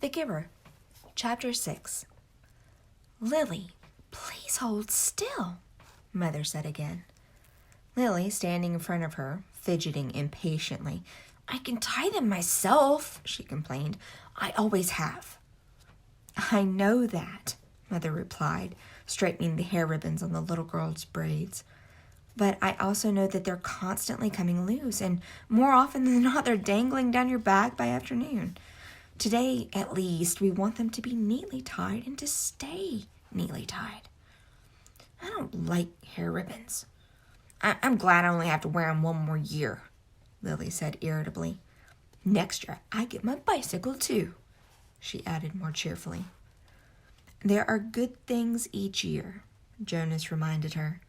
The Giver, Chapter 6. Lily, please hold still, Mother said again. Lily, standing in front of her, fidgeting impatiently. I can tie them myself, she complained. I always have. I know that, Mother replied, straightening the hair ribbons on the little girl's braids. But I also know that they're constantly coming loose, and more often than not, they're dangling down your back by afternoon. Today, at least, we want them to be neatly tied and to stay neatly tied. I don't like hair ribbons. I'm glad I only have to wear them one more year, Lily said irritably. Next year, I get my bicycle too, she added more cheerfully. There are good things each year, Jonas reminded her.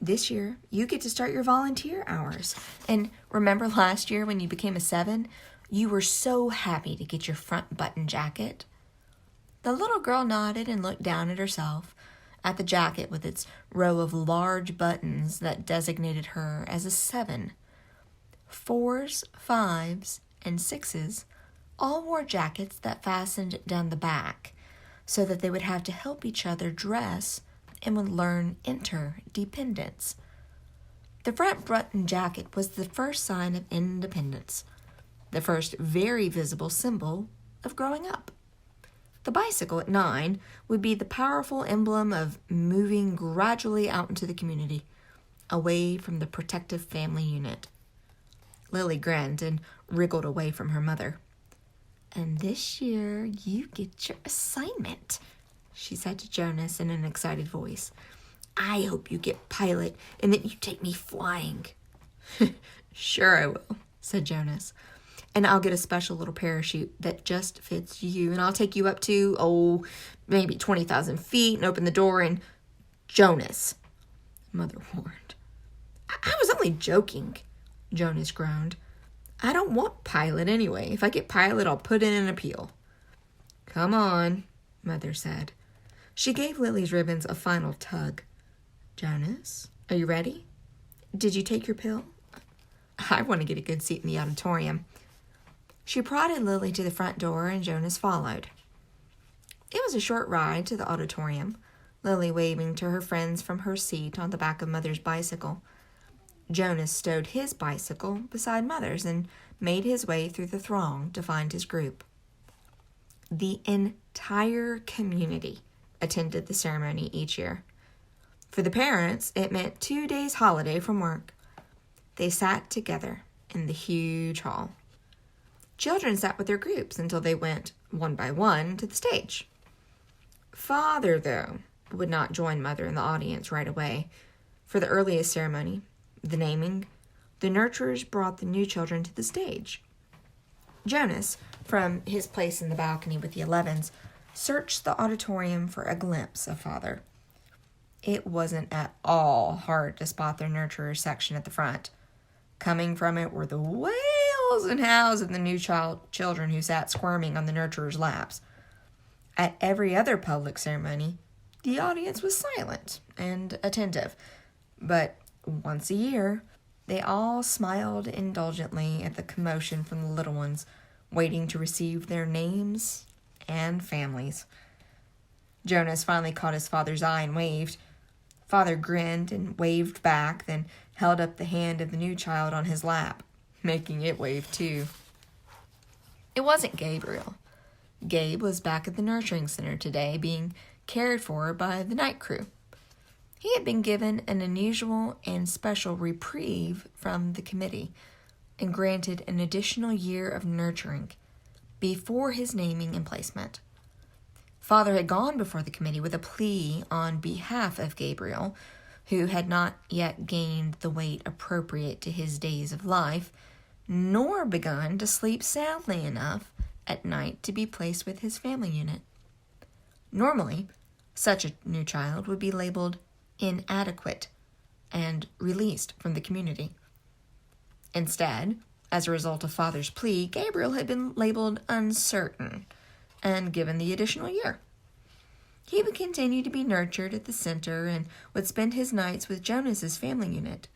This year, you get to start your volunteer hours. And remember last year when you became a 7? You were so happy to get your front button jacket. The little girl nodded and looked down at herself, at the jacket with its row of large buttons that designated her as a 7. 4s, 5s, and 6s all wore jackets that fastened down the back so that they would have to help each other dress and would learn interdependence. The front button jacket was the first sign of independence, the first very visible symbol of growing up. The bicycle at 9 would be the powerful emblem of moving gradually out into the community, away from the protective family unit. Lily grinned and wriggled away from her mother. And this year you get your assignment, she said to Jonas in an excited voice. I hope you get pilot and that you take me flying. Sure I will, said Jonas. And I'll get a special little parachute that just fits you, and I'll take you up to, maybe 20,000 feet and open the door and... Jonas, Mother warned. I was only joking, Jonas groaned. I don't want pilot anyway. If I get pilot, I'll put in an appeal. Come on, Mother said. She gave Lily's ribbons a final tug. Jonas, are you ready? Did you take your pill? I want to get a good seat in the auditorium. She prodded Lily to the front door, and Jonas followed. It was a short ride to the auditorium, Lily waving to her friends from her seat on the back of Mother's bicycle. Jonas stowed his bicycle beside Mother's and made his way through the throng to find his group. The entire community attended the ceremony each year. For the parents, it meant 2 days' holiday from work. They sat together in the huge hall. Children sat with their groups until they went, one by one, to the stage. Father, though, would not join Mother in the audience right away. For the earliest ceremony, the naming, the nurturers brought the new children to the stage. Jonas, from his place in the balcony with the 11s, searched the auditorium for a glimpse of Father. It wasn't at all hard to spot their nurturers section at the front. Coming from it were the wails and howls of the new children who sat squirming on the nurturers' laps. At every other public ceremony, the audience was silent and attentive, but once a year, they all smiled indulgently at the commotion from the little ones, waiting to receive their names and families. Jonas finally caught his father's eye and waved. Father grinned and waved back, then held up the hand of the new child on his lap, making it wave too. It wasn't Gabriel. Gabe was back at the nurturing center today, being cared for by the night crew. He had been given an unusual and special reprieve from the committee and granted an additional year of nurturing before his naming and placement. Father had gone before the committee with a plea on behalf of Gabriel, who had not yet gained the weight appropriate to his days of life, nor begun to sleep soundly enough at night to be placed with his family unit. Normally, such a new child would be labeled inadequate and released from the community. Instead, as a result of Father's plea, Gabriel had been labeled uncertain and given the additional year. He would continue to be nurtured at the center and would spend his nights with Jonas's family unit.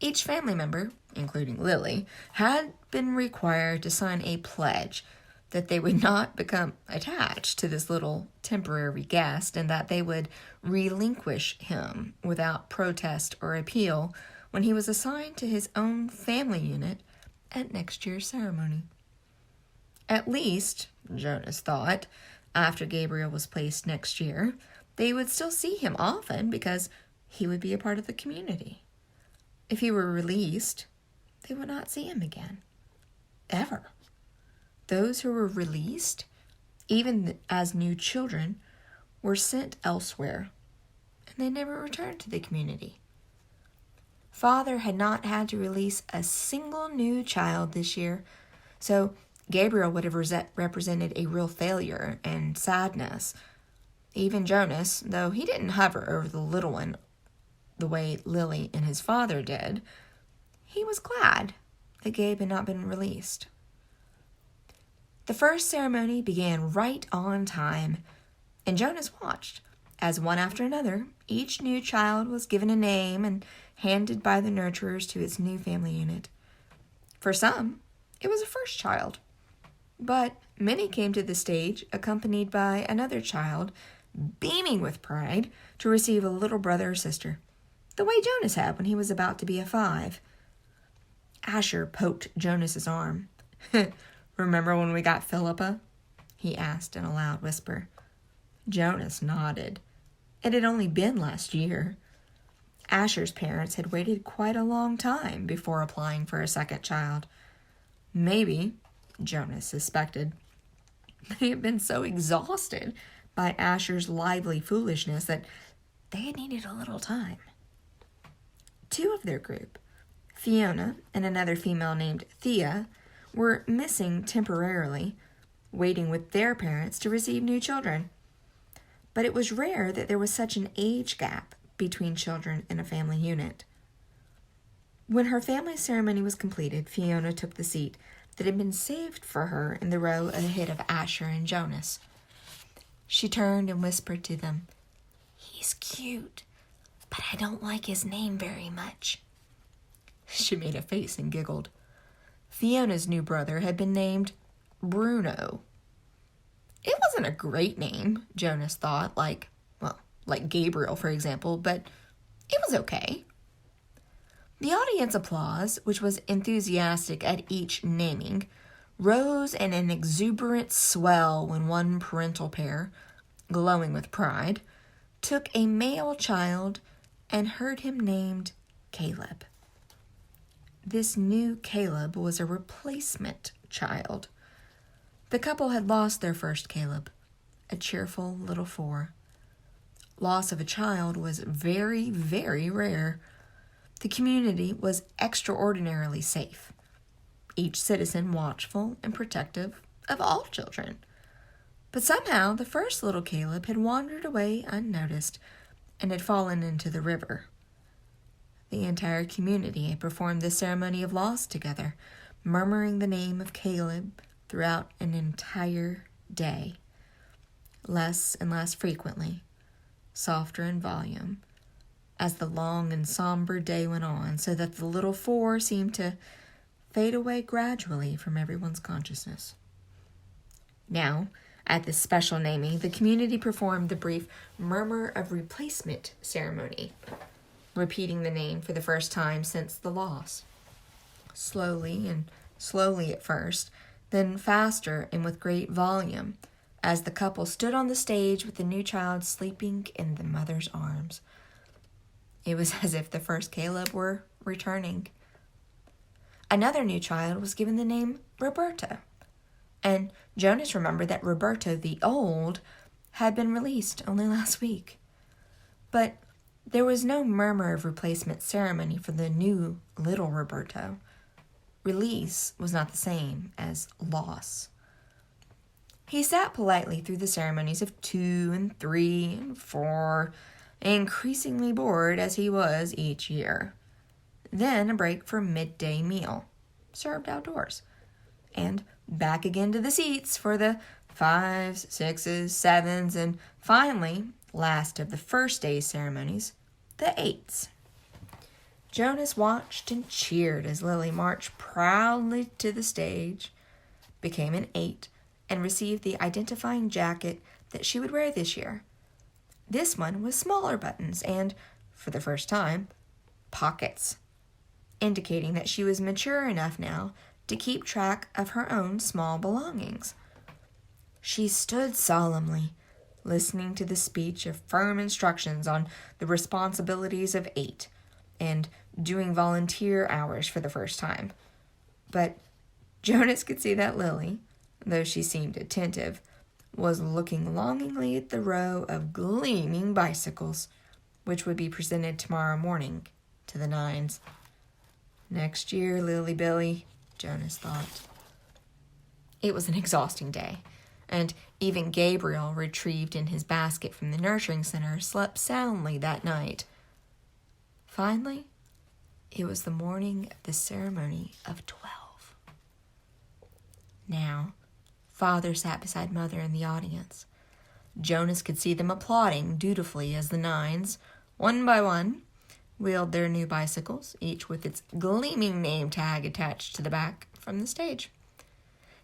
Each family member, including Lily, had been required to sign a pledge that they would not become attached to this little temporary guest and that they would relinquish him without protest or appeal when he was assigned to his own family unit at next year's ceremony. At least, Jonas thought, after Gabriel was placed next year, they would still see him often because he would be a part of the community. If he were released, they would not see him again. Ever. Those who were released, even as new children, were sent elsewhere, and they never returned to the community. Father had not had to release a single new child this year, so Gabriel would have represented a real failure and sadness. Even Jonas, though he didn't hover over the little one the way Lily and his father did, he was glad that Gabe had not been released. The first ceremony began right on time, and Jonas watched as one after another, each new child was given a name and handed by the nurturers to its new family unit. For some, it was a first child, but many came to the stage accompanied by another child, beaming with pride to receive a little brother or sister, the way Jonas had when he was about to be 5. Asher poked Jonas's arm. "Remember when we got Philippa?" he asked in a loud whisper. Jonas nodded. It had only been last year. Asher's parents had waited quite a long time before applying for a second child. Maybe, Jonas suspected, they had been so exhausted by Asher's lively foolishness that they had needed a little time. 2 of their group, Fiona and another female named Thea, were missing temporarily, waiting with their parents to receive new children. But it was rare that there was such an age gap between children in a family unit. When her family ceremony was completed, Fiona took the seat that had been saved for her in the row ahead of Asher and Jonas. She turned and whispered to them, "He's cute, but I don't like his name very much." She made a face and giggled. Fiona's new brother had been named Bruno. It wasn't a great name, Jonas thought, like Gabriel, for example, but it was okay. The audience applause, which was enthusiastic at each naming, rose in an exuberant swell when one parental pair, glowing with pride, took a male child and heard him named Caleb. This new Caleb was a replacement child. The couple had lost their first Caleb, a cheerful little 4. Loss of a child was very, very rare. The community was extraordinarily safe, each citizen watchful and protective of all children. But somehow the first little Caleb had wandered away unnoticed and had fallen into the river. The entire community had performed the ceremony of loss together, murmuring the name of Caleb throughout an entire day, less and less frequently, softer in volume, as the long and somber day went on, so that the little 4 seemed to fade away gradually from everyone's consciousness. Now, at this special naming, the community performed the brief murmur of replacement ceremony, repeating the name for the first time since the loss. Slowly at first, then faster and with great volume, as the couple stood on the stage with the new child sleeping in the mother's arms. It was as if the first Caleb were returning. Another new child was given the name Roberta, and Jonas remembered that Roberto the Old had been released only last week. But there was no murmur of replacement ceremony for the new little Roberto. Release was not the same as loss. He sat politely through the ceremonies of 2 and 3 and 4, increasingly bored as he was each year. Then a break for midday meal, served outdoors, and back again to the seats for the 5s, 6s, 7s, and finally, last of the first day's ceremonies, the 8s. Jonas watched and cheered as Lily marched proudly to the stage, became an 8, and received the identifying jacket that she would wear this year. This one was smaller buttons and, for the first time, pockets, indicating that she was mature enough now to keep track of her own small belongings. She stood solemnly, listening to the speech of firm instructions on the responsibilities of 8 and doing volunteer hours for the first time. But Jonas could see that Lily, though she seemed attentive, was looking longingly at the row of gleaming bicycles, which would be presented tomorrow morning to the Nines. Next year, Lily Billy, Jonas thought. It was an exhausting day, and even Gabriel, retrieved in his basket from the nurturing center, slept soundly that night. Finally, it was the morning of the ceremony of 12. Now, Father sat beside Mother in the audience. Jonas could see them applauding dutifully as the Nines, one by one, wheeled their new bicycles, each with its gleaming name tag attached to the back, from the stage.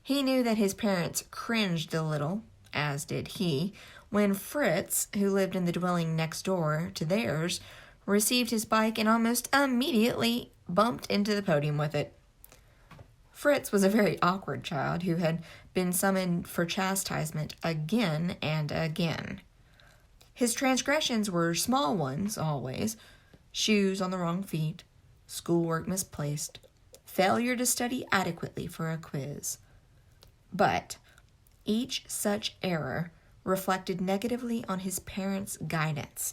He knew that his parents cringed a little, as did he, when Fritz, who lived in the dwelling next door to theirs, received his bike and almost immediately bumped into the podium with it. Fritz was a very awkward child who had been summoned for chastisement again and again. His transgressions were small ones, always: shoes on the wrong feet, schoolwork misplaced, failure to study adequately for a quiz. But each such error reflected negatively on his parents' guidance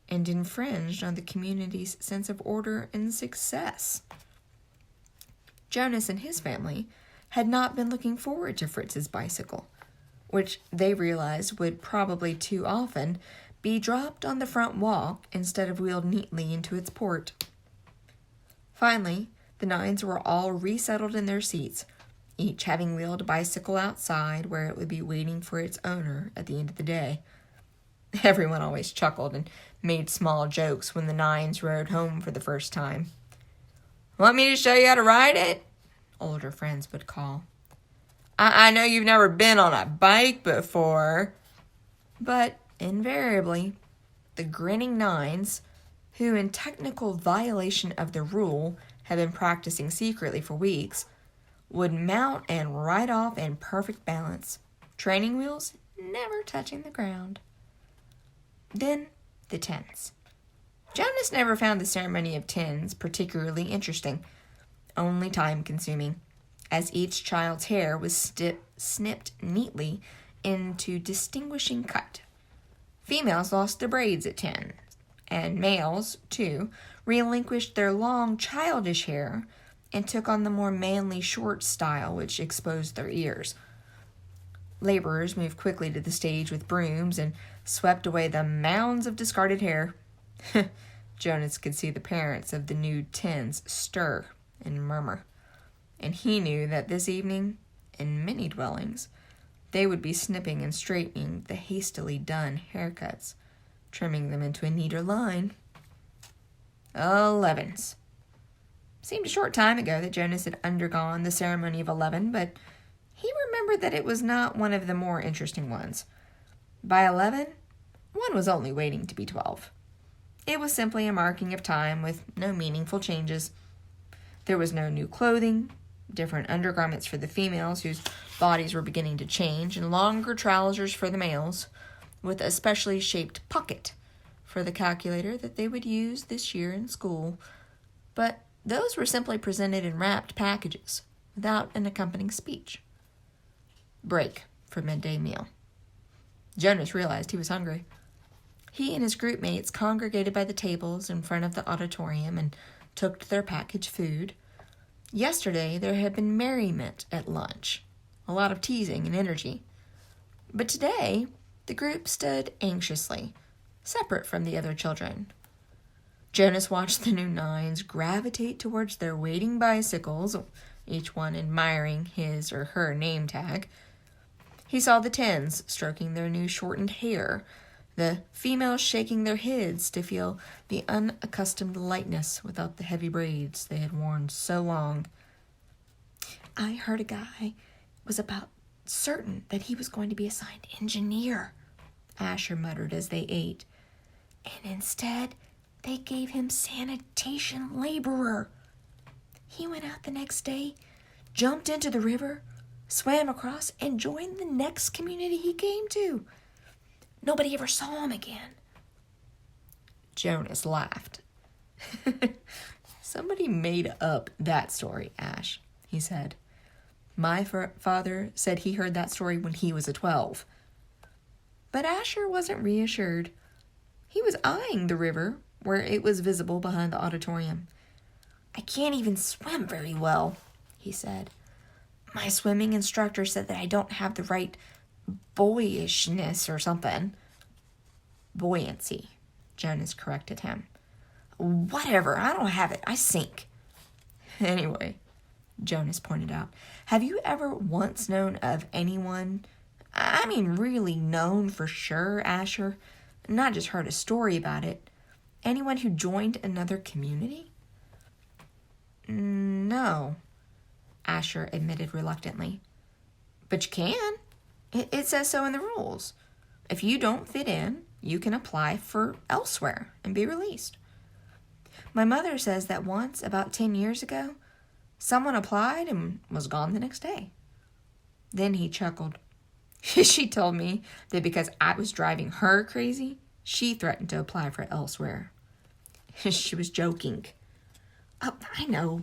and infringed on the community's sense of order and success. Jonas and his family had not been looking forward to Fritz's bicycle, which they realized would probably too often be dropped on the front walk instead of wheeled neatly into its port. Finally, the Nines were all resettled in their seats, each having wheeled a bicycle outside where it would be waiting for its owner at the end of the day. Everyone always chuckled and made small jokes when the Nines rode home for the first time. "Want me to show you how to ride it?" older friends would call. I know you've never been on a bike before." But invariably, the grinning Nines, who in technical violation of the rule had been practicing secretly for weeks, would mount and ride off in perfect balance, training wheels never touching the ground. Then the tens. Jonas never found the ceremony of tens particularly interesting, only time-consuming, as each child's hair was snipped neatly into distinguishing cut. Females lost their braids at 10, and males, too, relinquished their long, childish hair and took on the more manly short style, which exposed their ears. Laborers moved quickly to the stage with brooms and swept away the mounds of discarded hair. Jonas could see the parents of the new tens stir and murmur, and he knew that this evening, in many dwellings, they would be snipping and straightening the hastily done haircuts, trimming them into a neater line. 11s. Seemed a short time ago that Jonas had undergone the ceremony of 11, but he remembered that it was not one of the more interesting ones. By 11, one was only waiting to be 12. It was simply a marking of time with no meaningful changes. There was no new clothing, different undergarments for the females whose bodies were beginning to change, and longer trousers for the males, with a specially shaped pocket for the calculator that they would use this year in school. But those were simply presented in wrapped packages, without an accompanying speech. Break for midday meal. Jonas realized he was hungry. He and his group mates congregated by the tables in front of the auditorium and took their packaged food. Yesterday there had been merriment at lunch, a lot of teasing and energy. But today the group stood anxiously, separate from the other children. Jonas watched the new Nines gravitate towards their waiting bicycles, each one admiring his or her name tag. He saw the tens stroking their new shortened hair, the females shaking their heads to feel the unaccustomed lightness without the heavy braids they had worn so long. "I heard a guy was about certain that he was going to be assigned engineer, Asher muttered as they ate. And instead, they gave him sanitation laborer. He went out the next day, jumped into the river, swam across, and joined the next community he came to. Nobody ever saw him again. Jonas laughed. Somebody made up that story, Ash, he said. My father said he heard that story when he was 12. But Asher wasn't reassured. He was eyeing the river where it was visible behind the auditorium. I can't even swim very well, he said. My swimming instructor said that I don't have the right boyishness or something. Buoyancy, Jonas corrected him. Whatever, I don't have it. I sink. Anyway, Jonas pointed out, have you ever once known of anyone, I mean really known for sure, Asher, not just heard a story about it, anyone who joined another community? No, Asher admitted reluctantly. But you can. It says so in the rules. If you don't fit in, you can apply for elsewhere and be released. My mother says that once, about 10 years ago, someone applied and was gone the next day. Then he chuckled. She told me that because I was driving her crazy, she threatened to apply for elsewhere. She was joking. Oh, I know.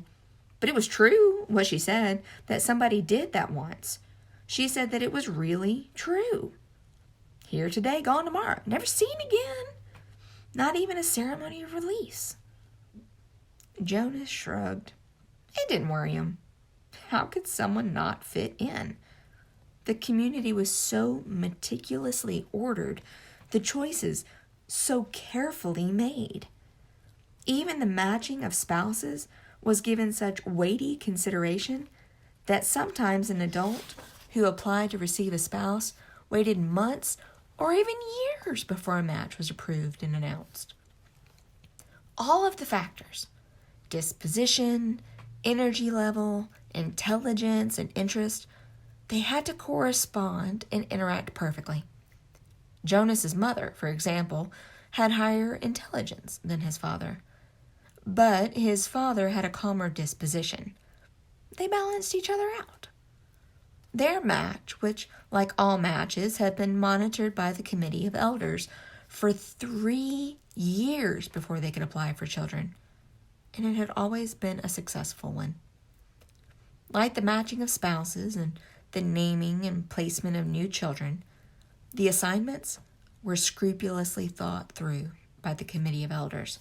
But it was true, what she said, that somebody did that once. She said that it was really true. Here today, gone tomorrow. Never seen again. Not even a ceremony of release. Jonas shrugged. It didn't worry him. How could someone not fit in? The community was so meticulously ordered, the choices so carefully made. Even the matching of spouses was given such weighty consideration that sometimes an adult who applied to receive a spouse waited months or even years before a match was approved and announced. All of the factors, disposition, energy level, intelligence, and interest, they had to correspond and interact perfectly. Jonas's mother, for example, had higher intelligence than his father, but his father had a calmer disposition. They balanced each other out. Their match, which, like all matches, had been monitored by the committee of elders for 3 years before they could apply for children, and it had always been a successful one. Like the matching of spouses and the naming and placement of new children, the assignments were scrupulously thought through by the committee of elders.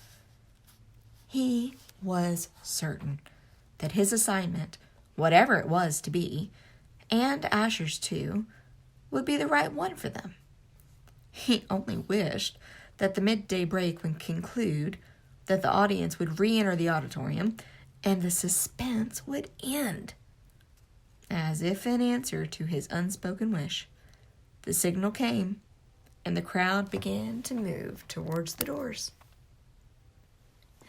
He was certain that his assignment, whatever it was to be, and Asher's too, would be the right one for them. He only wished that the midday break would conclude, that the audience would re-enter the auditorium, and the suspense would end. As if in answer to his unspoken wish, the signal came, and the crowd began to move towards the doors.